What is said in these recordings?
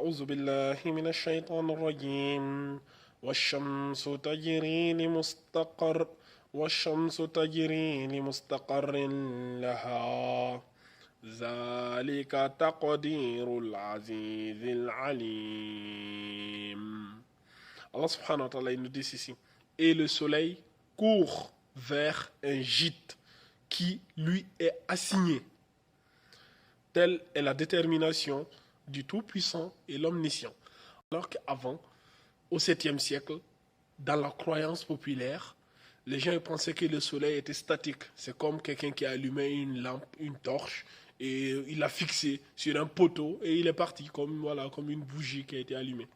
أعوذ بالله من الشيطان الرجيم والشمس تجري لمستقر والشمس تجري لمستقر لها ذلك تقدير العزيز العليم. Allah subhanahu wa ta'ala, il nous dit ici, et le soleil court vers un gîte qui lui est assigné. Telle est la détermination du Tout-Puissant et l'Omniscient. Alors qu'avant, au 7e siècle, dans la croyance populaire, les gens pensaient que le soleil était statique. C'est comme quelqu'un qui a allumé une lampe, une torche, et il l'a fixé sur un poteau et il est parti, comme une bougie qui a été allumée.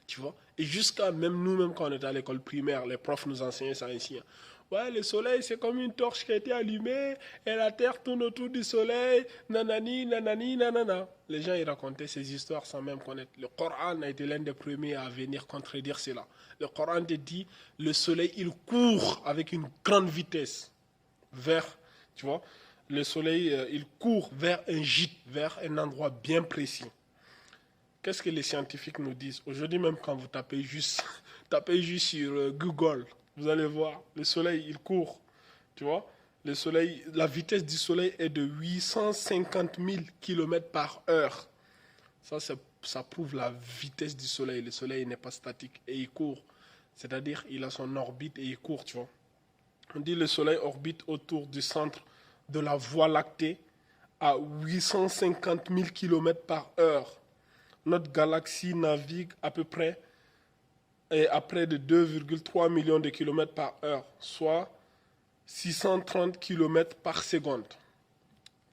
Tu vois? Et jusqu'à même nous-mêmes, quand on était à l'école primaire, les profs nous enseignaient ça ici. Ouais, le soleil, c'est comme une torche qui a été allumée et la terre tourne autour du soleil, nanani, nanani, nanana. Les gens, ils racontaient ces histoires sans même connaître. Le Coran a été l'un des premiers à venir contredire cela. Le Coran te dit, le soleil, il court avec une grande vitesse vers, tu vois, le soleil, il court vers un gîte, vers un endroit bien précis. Qu'est-ce que les scientifiques nous disent? Aujourd'hui, même quand vous tapez juste sur Google, vous allez voir, le soleil, il court. Tu vois, le soleil, la vitesse du soleil est de 850 000 km par heure. Ça prouve la vitesse du soleil. Le soleil n'est pas statique et il court. C'est-à-dire, il a son orbite et il court, tu vois. On dit le soleil orbite autour du centre de la Voie lactée à 850 000 km par heure. Notre galaxie navigue à peu près à près de 2,3 millions de kilomètres par heure, soit 630 km par seconde.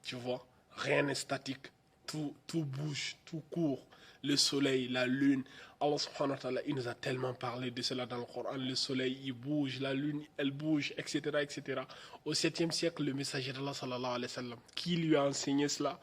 Tu vois, rien n'est statique. Tout bouge, tout court. Le soleil, la lune. Allah subhanahu wa ta'ala, il nous a tellement parlé de cela dans le Coran. Le soleil, il bouge, la lune, elle bouge, etc., etc. Au 7e siècle, le messager d'Allah, sallallahu alayhi wa sallam, qui lui a enseigné cela?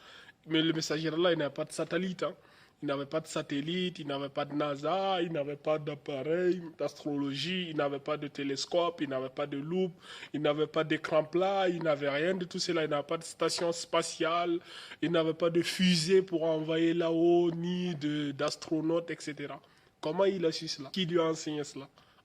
Mais le messager d'Allah, il n'avait pas de satellite, hein. Il n'avait pas de satellite, il n'avait pas de NASA, il n'avait pas d'appareil d'astrologie, il n'avait pas de télescope, il n'avait pas de loupe, il n'avait pas d'écran plat, il n'avait rien de tout cela, il n'avait pas de station spatiale, il n'avait pas de fusée pour envoyer là-haut, ni d'astronautes, etc. Comment il a su cela? Qui lui a enseigné cela?